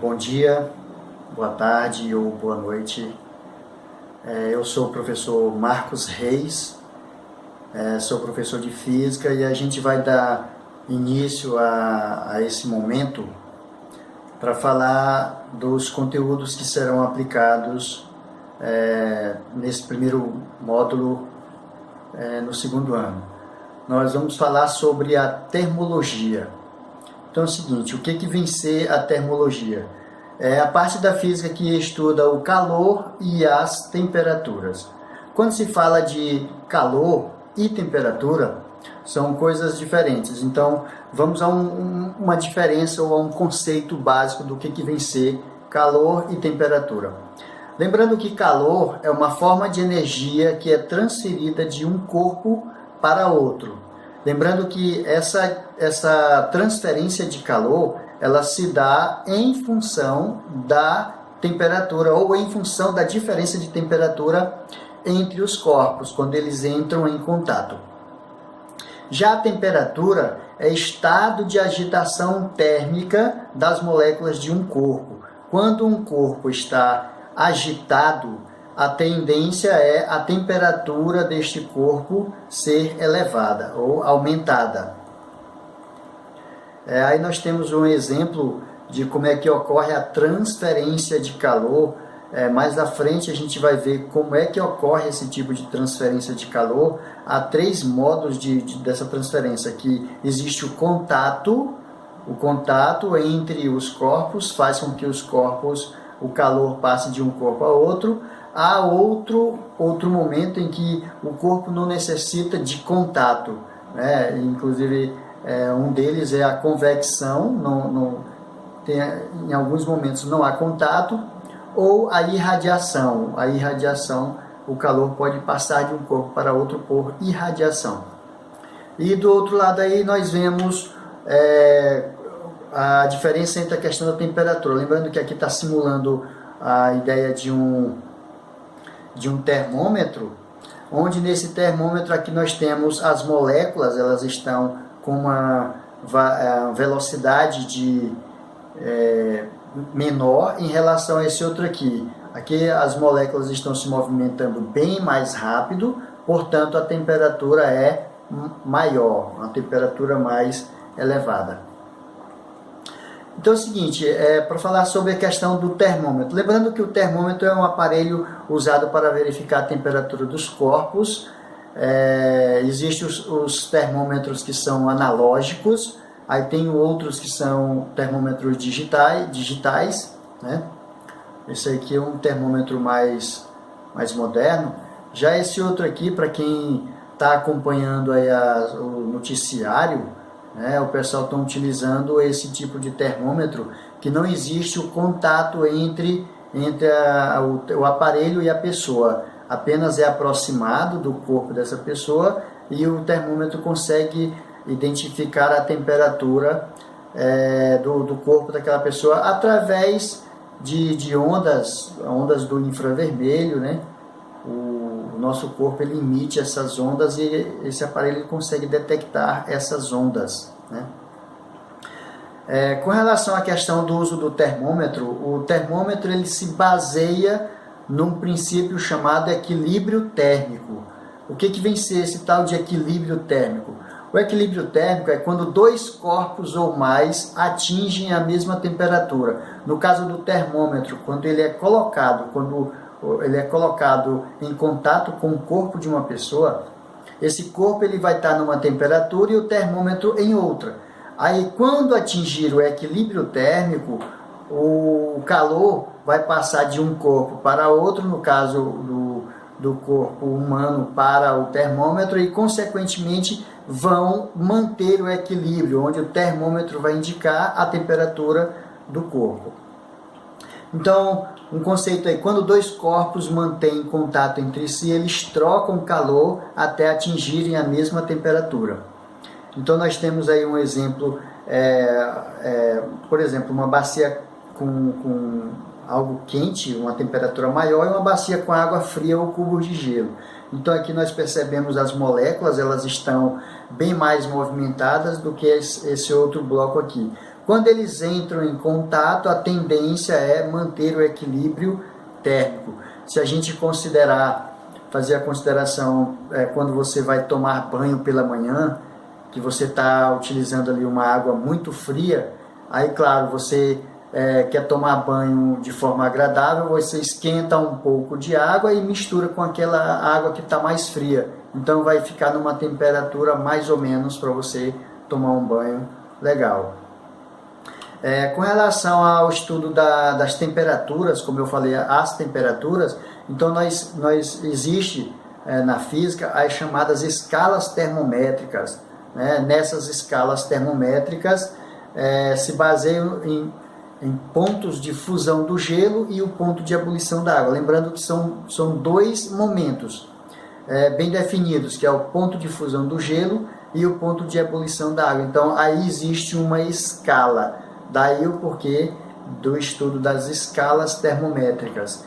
Bom dia, boa tarde ou boa noite. Eu sou o professor Marcos Reis, sou professor de Física e a gente vai dar início a esse momento para falar dos conteúdos que serão aplicados nesse primeiro módulo no segundo ano. Nós vamos falar sobre a termologia. Então é o seguinte, o que vem ser a termologia? É a parte da física que estuda o calor e as temperaturas. Quando se fala de calor e temperatura, são coisas diferentes. Então vamos a uma diferença ou a um conceito básico do que vem ser calor e temperatura. Lembrando que calor é uma forma de energia que é transferida de um corpo para outro. Lembrando que essa transferência de calor, ela se dá em função da temperatura ou em função da diferença de temperatura entre os corpos, quando eles entram em contato. Já a temperatura é estado de agitação térmica das moléculas de um corpo. Quando um corpo está agitado, a tendência é a temperatura deste corpo ser elevada ou aumentada. Aí nós temos um exemplo de como é que ocorre a transferência de calor. Mais à frente a gente vai ver como é que ocorre esse tipo de transferência de calor. Há 3 modos dessa transferência, que existe o contato entre os corpos, faz com que o calor passe de um corpo a outro. Há outro momento em que o corpo não necessita de contato, né? Inclusive, um deles é a convecção, em alguns momentos não há contato, ou a irradiação. A irradiação, o calor pode passar de um corpo para outro por irradiação. E do outro lado aí nós vemos a diferença entre a questão da temperatura. Lembrando que aqui está simulando a ideia de um termômetro, onde nesse termômetro aqui nós temos as moléculas, elas estão com uma velocidade menor em relação a esse outro aqui. Aqui as moléculas estão se movimentando bem mais rápido, portanto a temperatura é maior, uma temperatura mais elevada. Então é o seguinte, para falar sobre a questão do termômetro. Lembrando que o termômetro é um aparelho usado para verificar a temperatura dos corpos. Existem os termômetros que são analógicos, aí tem outros que são termômetros digitais, né? Esse aqui é um termômetro mais moderno. Já esse outro aqui, para quem está acompanhando aí o noticiário, o pessoal está utilizando esse tipo de termômetro que não existe o contato entre o aparelho e a pessoa. Apenas é aproximado do corpo dessa pessoa e o termômetro consegue identificar a temperatura do corpo daquela pessoa através de ondas do infravermelho, né? O nosso corpo ele emite essas ondas e esse aparelho consegue detectar essas ondas, né? Com relação à questão do uso do termômetro, o termômetro ele se baseia num princípio chamado equilíbrio térmico. O que vem ser esse tal de equilíbrio térmico? O equilíbrio térmico é quando 2 corpos ou mais atingem a mesma temperatura. No caso do termômetro, quando ele é colocado em contato com o corpo de uma pessoa, esse corpo ele vai estar numa temperatura e o termômetro em outra. Aí, quando atingir o equilíbrio térmico, o calor vai passar de um corpo para outro, no caso do corpo humano para o termômetro, e, consequentemente, vão manter o equilíbrio, onde o termômetro vai indicar a temperatura do corpo. Então, um conceito aí, quando 2 corpos mantêm contato entre si, eles trocam calor até atingirem a mesma temperatura. Então, nós temos aí um exemplo, por exemplo, uma bacia com algo quente, uma temperatura maior, e uma bacia com água fria ou cubos de gelo. Então, aqui nós percebemos as moléculas, elas estão bem mais movimentadas do que esse outro bloco aqui. Quando eles entram em contato, a tendência é manter o equilíbrio térmico. Se a gente fazer a consideração quando você vai tomar banho pela manhã, que você está utilizando ali uma água muito fria, aí claro, você quer tomar banho de forma agradável, você esquenta um pouco de água e mistura com aquela água que está mais fria. Então vai ficar numa temperatura mais ou menos para você tomar um banho legal. Com relação ao estudo das temperaturas, como eu falei, as temperaturas, então existe na física as chamadas escalas termométricas. Nessas escalas termométricas se baseiam em pontos de fusão do gelo e o ponto de ebulição da água. Lembrando que são dois momentos bem definidos, que é o ponto de fusão do gelo e o ponto de ebulição da água. Então aí existe uma escala, daí o porquê do estudo das escalas termométricas.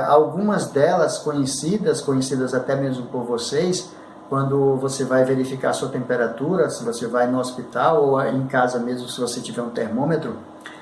Algumas delas conhecidas até mesmo por vocês, quando você vai verificar a sua temperatura, se você vai no hospital ou em casa mesmo, se você tiver um termômetro,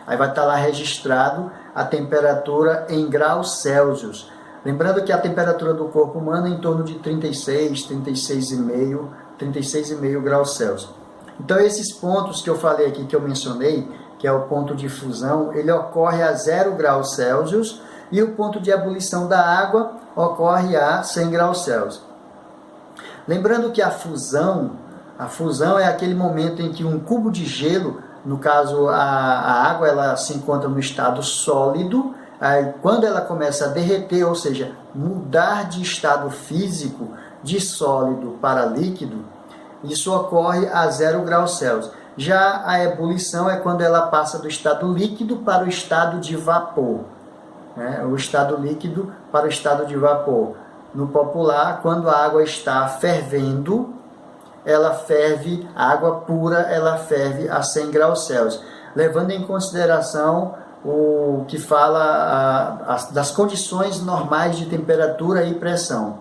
aí vai estar lá registrado a temperatura em graus Celsius. Lembrando que a temperatura do corpo humano é em torno de 36,5 graus Celsius. Então esses pontos que eu falei aqui, que eu mencionei, que é o ponto de fusão, ele ocorre a 0 graus Celsius e o ponto de ebulição da água ocorre a 100 graus Celsius. Lembrando que a fusão é aquele momento em que um cubo de gelo, no caso a água, ela se encontra no estado sólido, aí quando ela começa a derreter, ou seja, mudar de estado físico de sólido para líquido, isso ocorre a 0 graus Celsius. Já a ebulição é quando ela passa do estado líquido para o estado de vapor. O estado líquido para o estado de vapor. No popular, quando a água está fervendo, a água pura, ela ferve a 100 graus Celsius. Levando em consideração o que fala das condições normais de temperatura e pressão,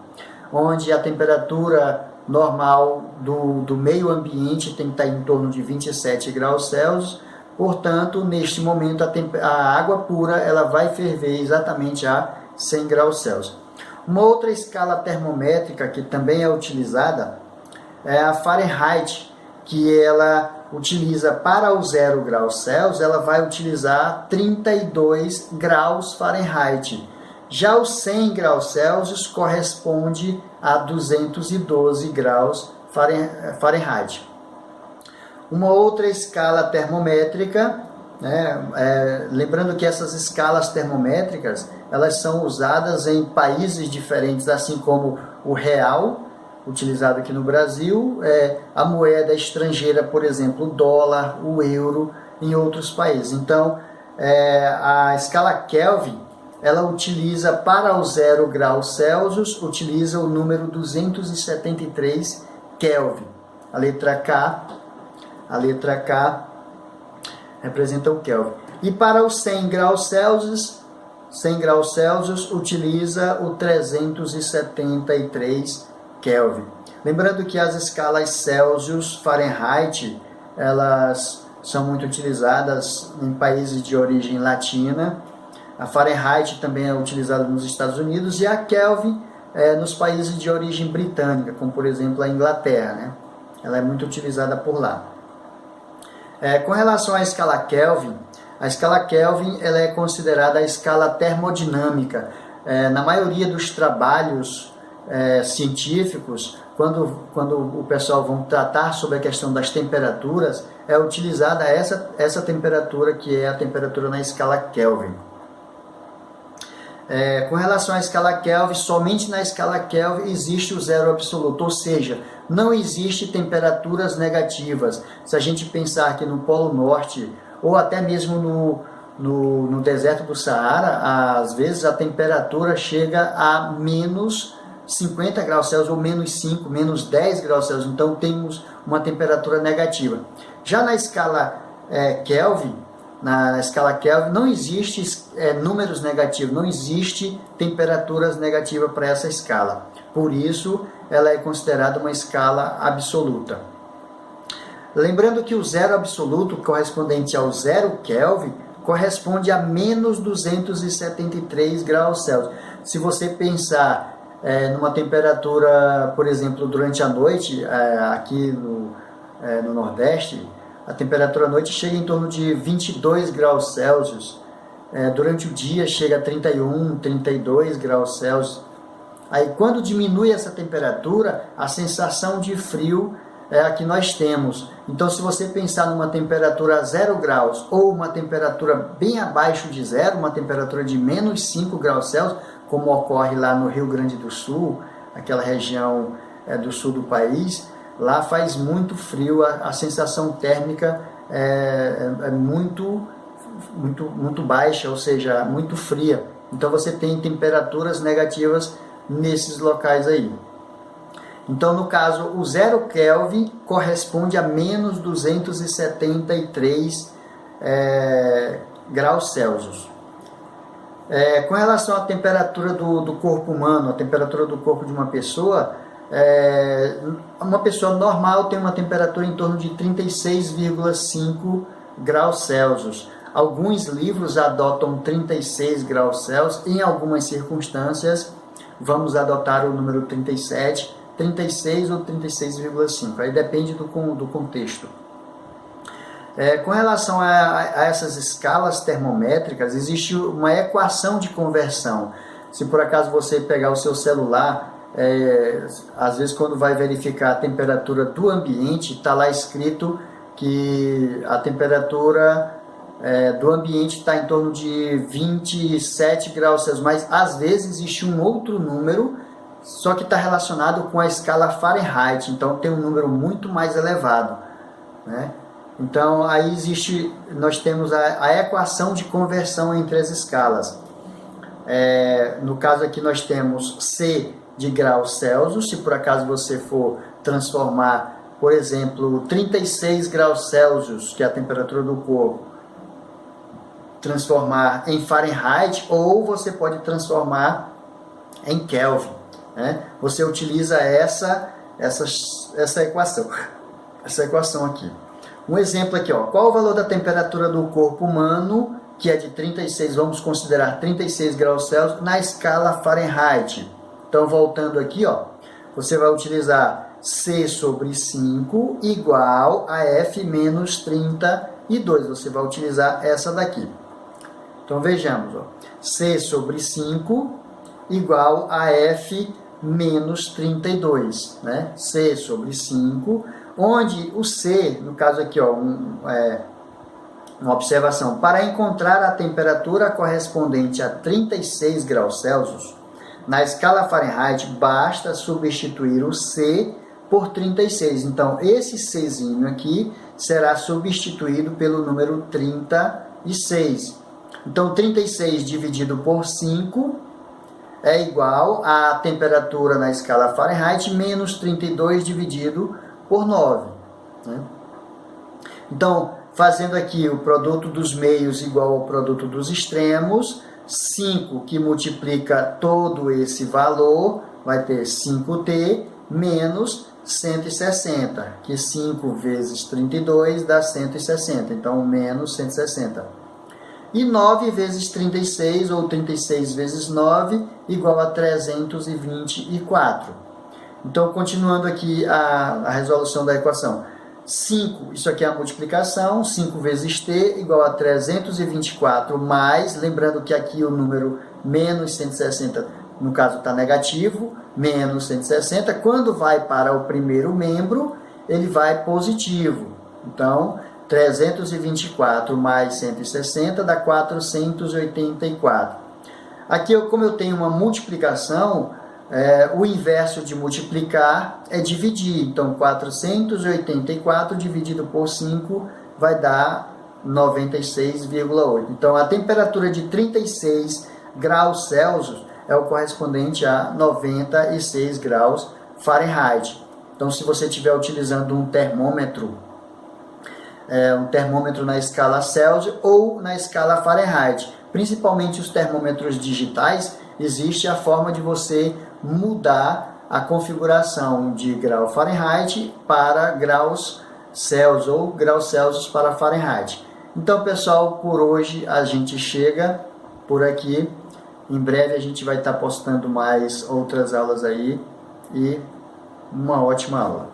onde a temperatura normal do meio ambiente tem que estar em torno de 27 graus Celsius. Portanto, neste momento, a água pura ela vai ferver exatamente a 100 graus Celsius. Uma outra escala termométrica que também é utilizada é a Fahrenheit, que ela utiliza para o 0 graus Celsius, ela vai utilizar 32 graus Fahrenheit. Já os 100 graus Celsius corresponde a 212 graus Fahrenheit. Uma outra escala termométrica, lembrando que essas escalas termométricas elas são usadas em países diferentes, assim como o real, utilizado aqui no Brasil, a moeda estrangeira, por exemplo, o dólar, o euro, em outros países. Então, a escala Kelvin, ela utiliza para o 0 graus Celsius, utiliza o número 273 Kelvin. A letra K representa o Kelvin. E para os 100 graus Celsius, utiliza o 373 Kelvin. Lembrando que as escalas Celsius, Fahrenheit, elas são muito utilizadas em países de origem latina. A Fahrenheit também é utilizada nos Estados Unidos e a Kelvin nos países de origem britânica, como por exemplo a Inglaterra, Ela é muito utilizada por lá. Com relação à escala Kelvin, a escala Kelvin ela é considerada a escala termodinâmica. Na maioria dos trabalhos científicos, quando o pessoal vão tratar sobre a questão das temperaturas, é utilizada essa temperatura, que é a temperatura na escala Kelvin. Com relação à escala Kelvin, somente na escala Kelvin existe o zero absoluto, ou seja, não existe temperaturas negativas. Se a gente pensar que no Polo Norte, ou até mesmo no deserto do Saara, às vezes a temperatura chega a menos 50 graus Celsius, ou menos 5, menos 10 graus Celsius, então temos uma temperatura negativa. Já na escala Kelvin, na escala Kelvin, não existe números negativos, não existe temperaturas negativas para essa escala. Por isso, ela é considerada uma escala absoluta. Lembrando que o zero absoluto, correspondente ao 0 Kelvin, corresponde a menos 273 graus Celsius. Se você pensar numa temperatura, por exemplo, durante a noite, aqui no Nordeste, a temperatura à noite chega em torno de 22 graus Celsius. Durante o dia chega a 31, 32 graus Celsius. Aí quando diminui essa temperatura, a sensação de frio é a que nós temos. Então se você pensar numa temperatura a 0 graus ou uma temperatura bem abaixo de zero, uma temperatura de menos 5 graus Celsius, como ocorre lá no Rio Grande do Sul, aquela região do sul do país, lá faz muito frio, a sensação térmica é muito baixa, ou seja, muito fria. Então você tem temperaturas negativas nesses locais aí. Então, no caso, o 0 Kelvin corresponde a menos 273 graus Celsius. Com relação à temperatura do corpo humano, a temperatura do corpo de uma pessoa normal tem uma temperatura em torno de 36,5 graus Celsius. Alguns livros adotam 36 graus Celsius, em algumas circunstâncias vamos adotar o número 37, 36 ou 36,5, aí depende do contexto. Com relação a essas escalas termométricas, existe uma equação de conversão. Se por acaso você pegar o seu celular, às vezes quando vai verificar a temperatura do ambiente, está lá escrito que a temperatura do ambiente está em torno de 27 graus Celsius, mas às vezes existe um outro número, só que está relacionado com a escala Fahrenheit, então tem um número muito mais elevado, né? Então aí nós temos a equação de conversão entre as escalas. No caso aqui nós temos C de graus Celsius. Se por acaso você for transformar, por exemplo, 36 graus Celsius, que é a temperatura do corpo, transformar em Fahrenheit, ou você pode transformar em Kelvin, né? Você utiliza essa equação aqui. Um exemplo aqui, qual o valor da temperatura do corpo humano, que é de 36, vamos considerar 36 graus Celsius, na escala Fahrenheit? Então, voltando aqui, você vai utilizar C sobre 5 igual a F menos 32. Você vai utilizar essa daqui. Então, vejamos, C sobre 5 igual a F menos 32, né? C sobre 5, onde o C, no caso aqui, uma observação, para encontrar a temperatura correspondente a 36 graus Celsius, na escala Fahrenheit, basta substituir o C por 36. Então, esse Czinho aqui será substituído pelo número 36. Então, 36 dividido por 5 é igual à temperatura na escala Fahrenheit menos 32 dividido por 9. Né? Então, fazendo aqui o produto dos meios igual ao produto dos extremos, 5 que multiplica todo esse valor vai ter 5t menos 160, que 5 vezes 32 dá 160, então menos 160. E 9 vezes 36, ou 36 vezes 9, igual a 324. Então, continuando aqui a resolução da equação. 5, isso aqui é a multiplicação, 5 vezes t igual a 324, mais, lembrando que aqui o número menos 160, no caso está negativo, menos 160, quando vai para o primeiro membro, ele vai positivo. Então, 324 mais 160 dá 484. Aqui, como eu tenho uma multiplicação, o inverso de multiplicar é dividir. Então, 484 dividido por 5 vai dar 96,8. Então, a temperatura de 36 graus Celsius é o correspondente a 96 graus Fahrenheit. Então, se você estiver utilizando um termômetro na escala Celsius ou na escala Fahrenheit, principalmente os termômetros digitais, existe a forma de você mudar a configuração de grau Fahrenheit para graus Celsius ou graus Celsius para Fahrenheit. Então, pessoal, por hoje a gente chega por aqui. Em breve a gente vai estar postando mais outras aulas aí e uma ótima aula.